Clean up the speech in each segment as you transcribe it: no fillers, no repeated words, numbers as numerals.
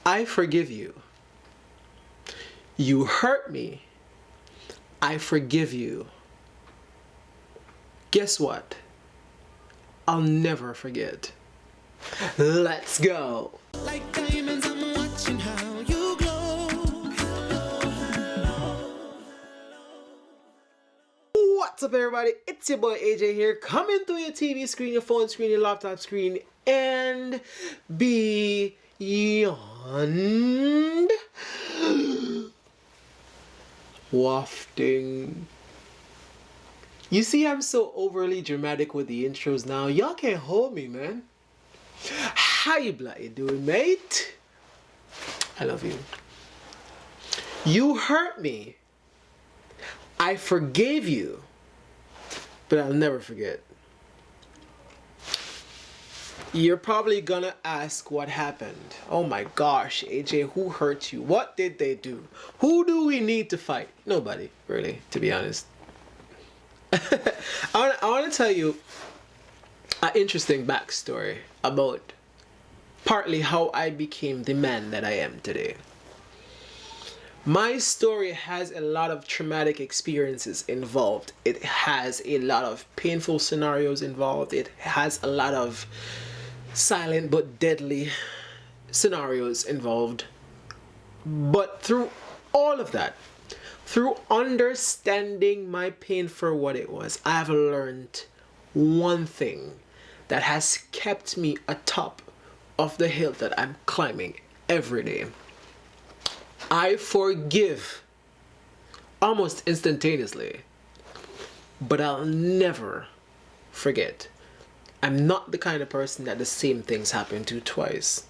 I forgive you. You hurt me. I forgive you. Guess what? I'll never forget. Let's go. Like diamonds, I'm watching how you glow. What's up, everybody? It's your boy AJ here, coming through your TV screen, your phone screen, your laptop screen, and beyond. Wafting. You see, I'm so overly dramatic with the intros now. Y'all can't hold me, man. How you bloody doing, mate? I love you. You hurt me. I forgave you. But I'll never forget. You're probably gonna ask what happened. Oh my gosh, AJ, who hurt you? What did they do? Who do we need to fight? Nobody, really, to be honest. I want to tell you an interesting backstory about partly how I became the man that I am today. My story has a lot of traumatic experiences involved. It has a lot of painful scenarios involved. It has a lot of silent but deadly scenarios involved. But through all of that, through understanding my pain for what it was, I've learned one thing that has kept me atop of the hill that I'm climbing every day. I forgive almost instantaneously, but I'll never forget. I'm not the kind of person that the same things happen to twice.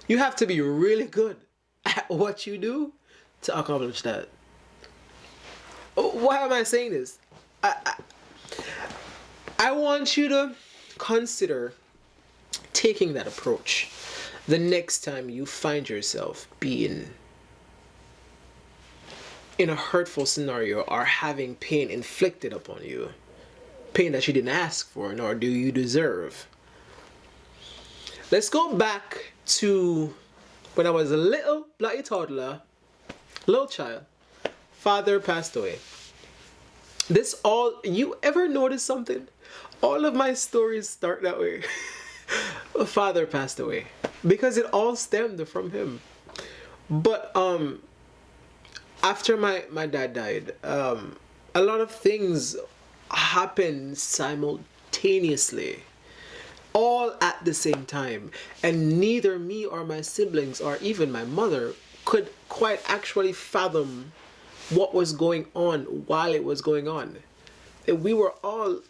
You have to be really good at what you do to accomplish that. Why am I saying this? I want you to consider taking that approach the next time you find yourself being in a hurtful scenario or having pain inflicted upon you. Pain that you didn't ask for nor do you deserve. Let's go back to when I was a little bloody toddler, little child. Father passed away. You ever notice something? All of my stories start that way. Father passed away because it all stemmed from him. But after my dad died, a lot of things happened simultaneously, all at the same time, and neither me or my siblings or even my mother could quite actually fathom what was going on while it was going on. And we were all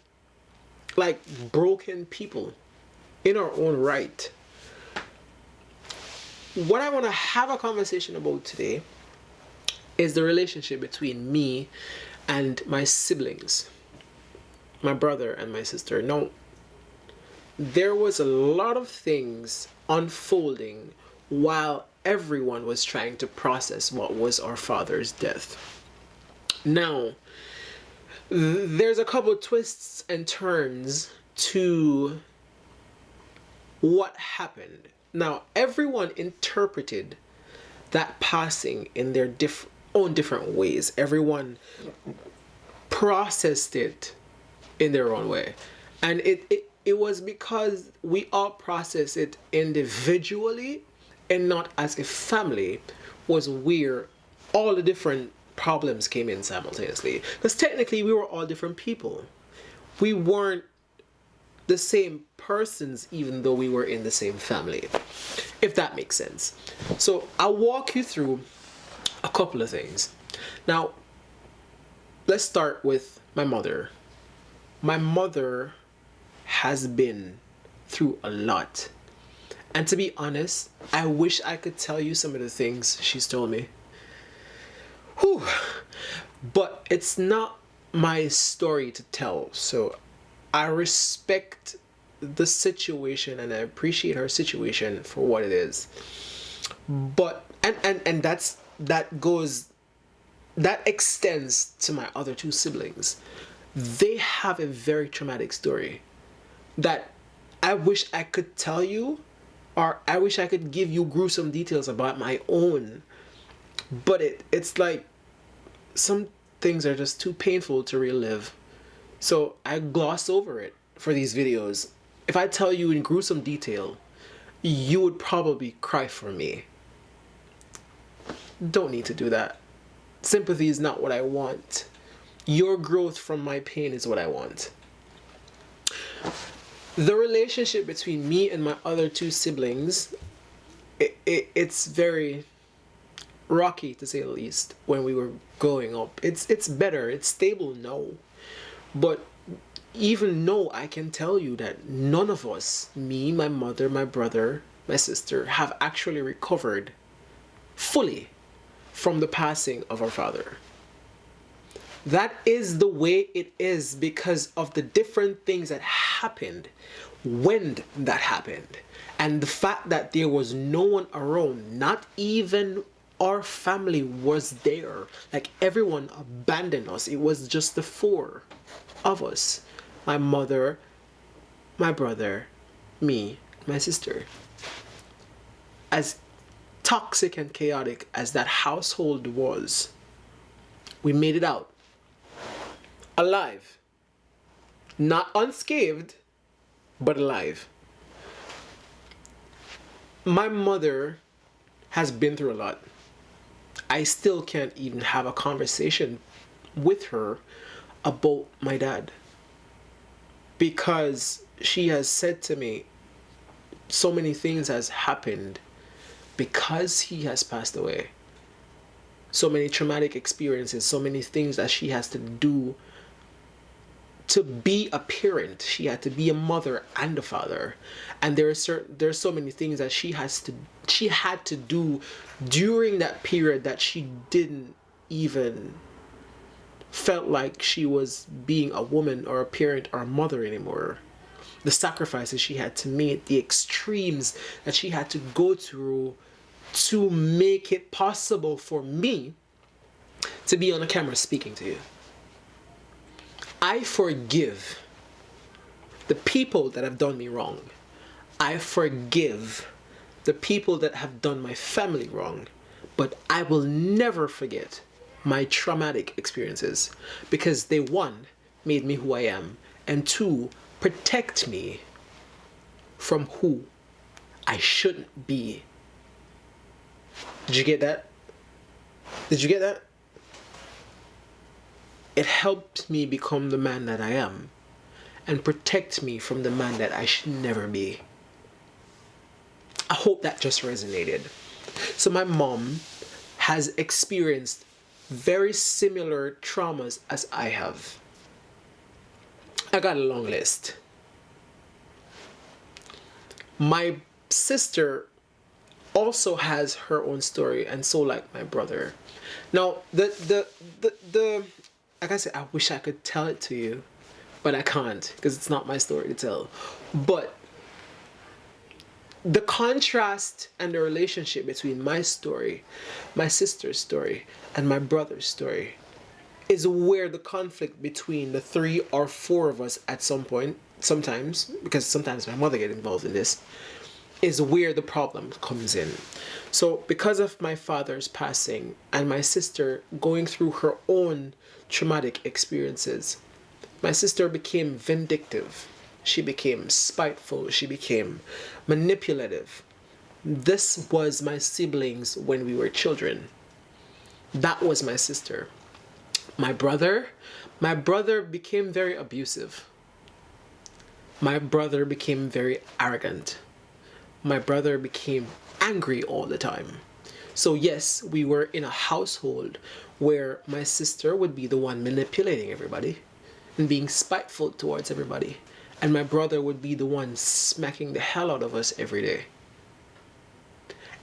like broken people in our own right. What I want to have a conversation about today is the relationship between me and my siblings, my brother and my sister. Now, there was a lot of things unfolding while everyone was trying to process what was our father's death. Now, there's a couple of twists and turns to what happened. Now, everyone interpreted that passing in their own different ways. Everyone processed it in their own way. And it was because we all process it individually and not as a family was where all the different problems came in simultaneously. Because technically we were all different people. We weren't the same persons even though we were in the same family, if that makes sense. So I'll walk you through a couple of things. Now, let's start with my mother. My mother has been through a lot. And to be honest, I wish I could tell you some of the things she's told me. Whew. But it's not my story to tell. So I respect the situation and I appreciate her situation for what it is. But and that extends to my other two siblings. They have a very traumatic story that I wish I could tell you, Or I wish I could give you gruesome details about my own. But it's like some things are just too painful to relive. So I gloss over it for these videos. If I tell you in gruesome detail, you would probably cry for me. Don't need to do that. Sympathy is not what I want. Your growth from my pain is what I want. The relationship between me and my other two siblings, it's very rocky, to say the least, when we were growing up. It's better, it's stable now. But even though I can tell you that none of us, me, my mother, my brother, my sister, have actually recovered fully from the passing of our father. That is the way it is because of the different things that happened when that happened. And the fact that there was no one around, not even our family was there. Like, everyone abandoned us. It was just the four of us. My mother, my brother, me, my sister. As toxic and chaotic as that household was, we made it out. Alive. Not unscathed, but alive. My mother has been through a lot. I still can't even have a conversation with her about my dad, because she has said to me so many things has happened because he has passed away. So many traumatic experiences, so many things that she has to do to be a parent. She had to be a mother and a father, and there's so many things that she had to do during that period that she didn't even felt like she was being a woman or a parent or a mother anymore. The sacrifices she had to make, the extremes that she had to go through to make it possible for me to be on a camera speaking to you. I forgive the people that have done me wrong. I forgive the people that have done my family wrong. But I will never forget my traumatic experiences, because they, one, made me who I am, and two, protect me from who I shouldn't be. Did you get that? Did you get that? It helped me become the man that I am and protect me from the man that I should never be. I hope that just resonated. So my mom has experienced very similar traumas as I have. I got a long list. My sister also has her own story, and so like my brother. Now, like I said, I wish I could tell it to you, but I can't, because it's not my story to tell. But the contrast and the relationship between my story, my sister's story, and my brother's story is where the conflict between the three or four of us at some point, sometimes, because sometimes my mother gets involved in this, is where the problem comes in. So because of my father's passing and my sister going through her own traumatic experiences, my sister became vindictive. She became spiteful. She became manipulative. This was my siblings when we were children. That was my sister. My brother became very abusive. My brother became very arrogant. My brother became angry all the time. So yes, we were in a household where my sister would be the one manipulating everybody and being spiteful towards everybody. And my brother would be the one smacking the hell out of us every day.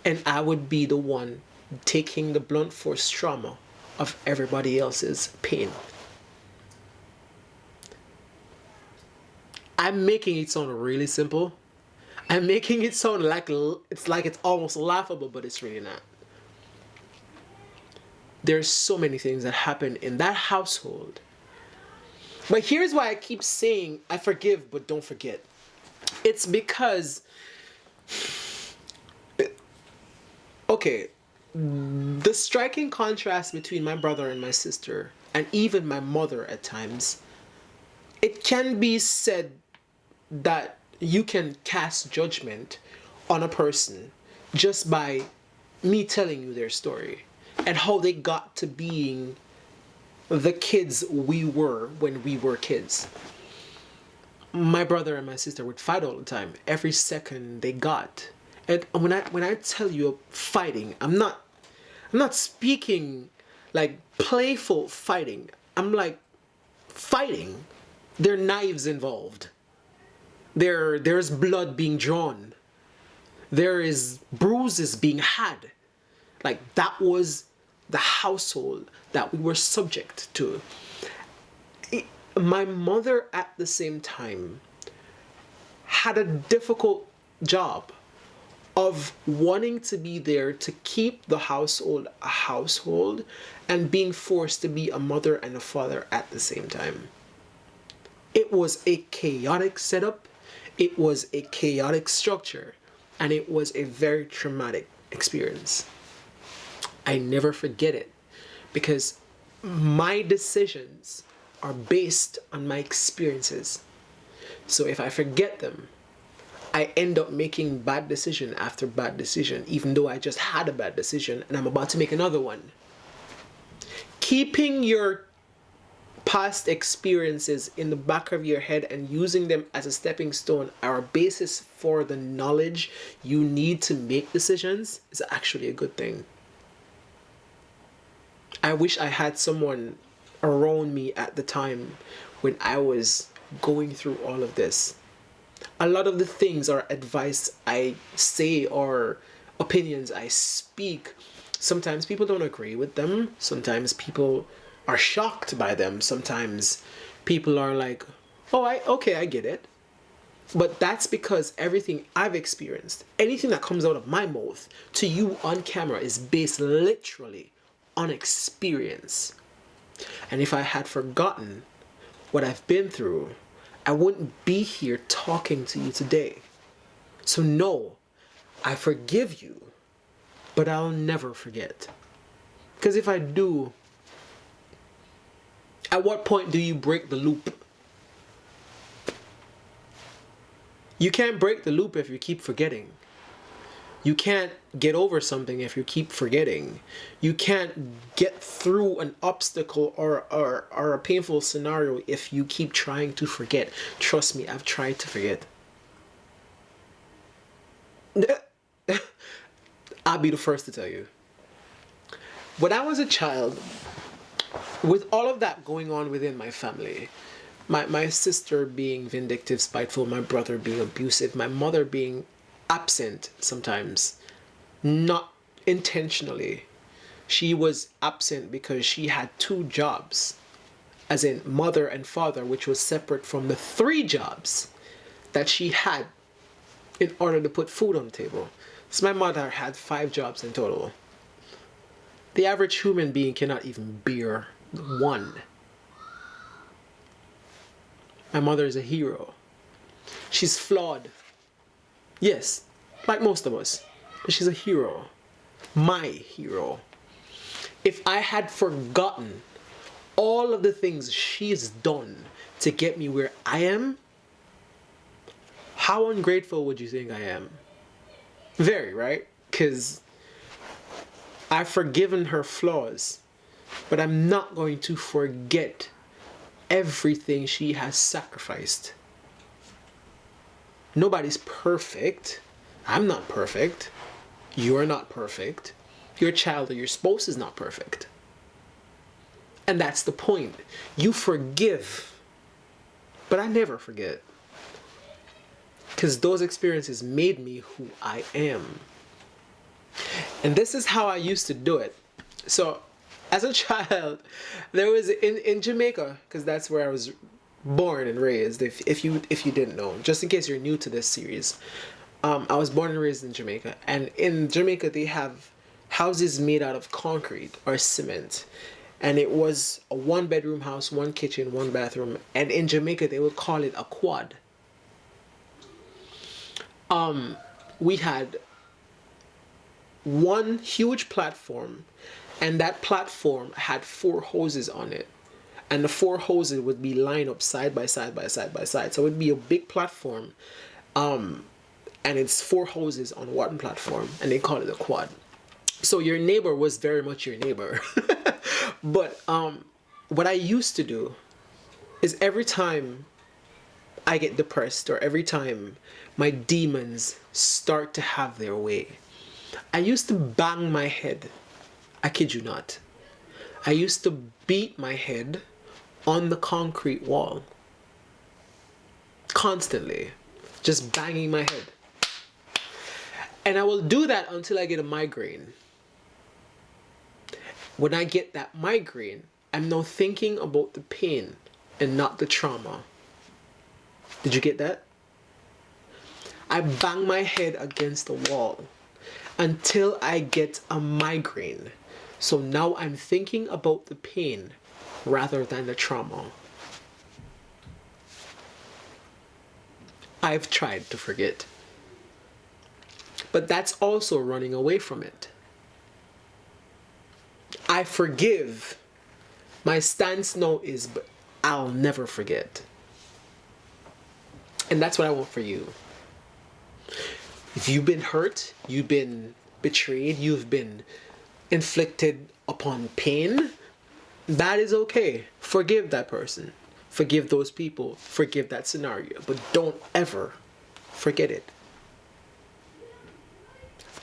And I would be the one taking the blunt force trauma of everybody else's pain. I'm making it sound really simple. I'm making it sound like it's almost laughable, but it's really not. There's so many things that happen in that household. But here's why I keep saying I forgive, but don't forget. It's because Okay, the striking contrast between my brother and my sister, and even my mother at times, it can be said that you can cast judgment on a person just by me telling you their story and how they got to being the kids we were when we were kids. My brother and my sister would fight all the time, every second they got. And when I tell you fighting, I'm not speaking like playful fighting. I'm like fighting. There are knives involved. There's blood being drawn. There is bruises being had. Like that was the household that we were subject to. My mother at the same time had a difficult job of wanting to be there to keep the household a household and being forced to be a mother and a father at the same time. It was a chaotic setup, it was a chaotic structure, and it was a very traumatic experience. I never forget it because my decisions are based on my experiences. So if I forget them, I end up making bad decision after bad decision, even though I just had a bad decision and I'm about to make another one. Keeping your past experiences in the back of your head and using them as a stepping stone or a basis for the knowledge you need to make decisions is actually a good thing. I wish I had someone around me at the time when I was going through all of this. A lot of the things or advice I say or opinions I speak, sometimes people don't agree with them. Sometimes people are shocked by them. Sometimes people are like, oh, I get it. But that's because everything I've experienced, anything that comes out of my mouth to you on camera is based literally on experience. And if I had forgotten what I've been through, I wouldn't be here talking to you today. So no, I forgive you, but I'll never forget. Because if I do, at what point do you break the loop? You can't break the loop if you keep forgetting. You can't get over something if you keep forgetting. You can't get through an obstacle or a painful scenario if you keep trying to forget. Trust me, I've tried to forget. I'll be the first to tell you. When I was a child, with all of that going on within my family, my sister being vindictive, spiteful, my brother being abusive, my mother being absent sometimes, not intentionally. She was absent because she had two jobs, as in mother and father, which was separate from the three jobs that she had in order to put food on the table. So my mother had 5 jobs in total. The average human being cannot even bear one. My mother is a hero. She's flawed. Yes, like most of us. But she's a hero. My hero. If I had forgotten all of the things she's done to get me where I am, how ungrateful would you think I am? Very, right? Because I've forgiven her flaws, but I'm not going to forget everything she has sacrificed. Nobody's perfect. I'm not perfect. You're not perfect. Your child or your spouse is not perfect. And that's the point. You forgive, but I never forget. Because those experiences made me who I am. And this is how I used to do it. So, as a child, there was in Jamaica, because that's where I was born and raised, if you didn't know, just in case you're new to this series. I was born and raised in Jamaica, and in Jamaica they have houses made out of concrete or cement, and it was a 1-bedroom house, 1 kitchen, 1 bathroom, and in Jamaica they would call it a quad. We had one huge platform, and that platform had 4 hoses on it. And the 4 hoses would be lined up side by side by side by side. So it would be a big platform, and it's 4 hoses on one platform, and they call it a quad. So your neighbor was very much your neighbor. But what I used to do is every time I get depressed or every time my demons start to have their way, I used to bang my head. I kid you not. I used to beat my head on the concrete wall. Constantly. Just banging my head. And I will do that until I get a migraine. When I get that migraine, I'm now thinking about the pain and not the trauma. Did you get that? I bang my head against the wall until I get a migraine. So now I'm thinking about the pain rather than the trauma. I've tried to forget. But that's also running away from it. I forgive. My stance now is, but I'll never forget. And that's what I want for you. If you've been hurt, you've been betrayed, you've been inflicted upon pain, that is okay. Forgive that person. Forgive those people. Forgive that scenario. But don't ever forget it.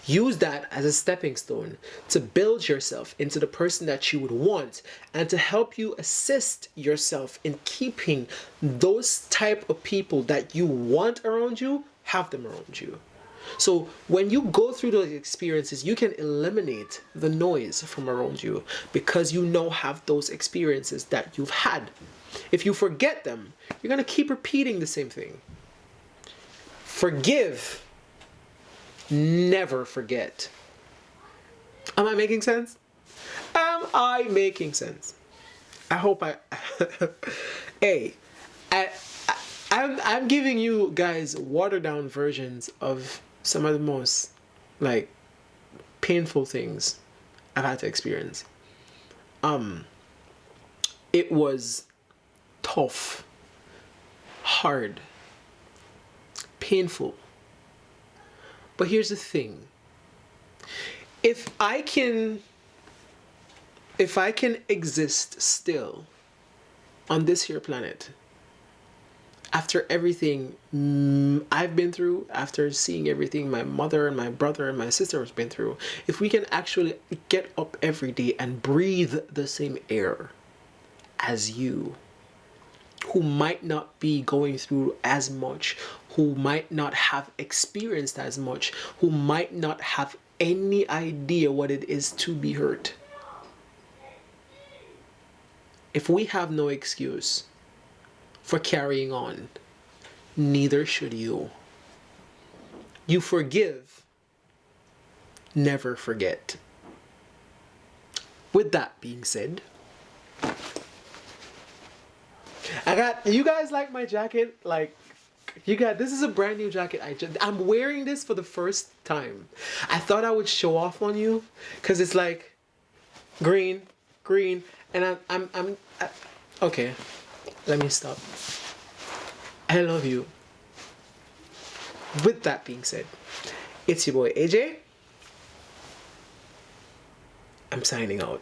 Use that as a stepping stone to build yourself into the person that you would want and to help you assist yourself in keeping those type of people that you want around you, have them around you. So when you go through those experiences, you can eliminate the noise from around you because you now have those experiences that you've had. If you forget them, you're going to keep repeating the same thing. Forgive. Never forget. Am I making sense? Am I making sense? I hope I... Hey, I'm giving you guys watered down versions of some of the most like painful things I've had to experience. It was tough, hard, painful. But here's the thing. If I can exist still on this here planet, after everything I've been through, after seeing everything my mother and my brother and my sister has been through, if we can actually get up every day and breathe the same air as you, who might not be going through as much, who might not have experienced as much, who might not have any idea what it is to be hurt. If we have no excuse for carrying on, neither should you. You forgive, never forget. With that being said, you guys like my jacket? Like, this is a brand new jacket. I'm wearing this for the first time. I thought I would show off on you because it's like green, and okay. Let me stop. I love you. With that being said, it's your boy AJ. I'm signing out.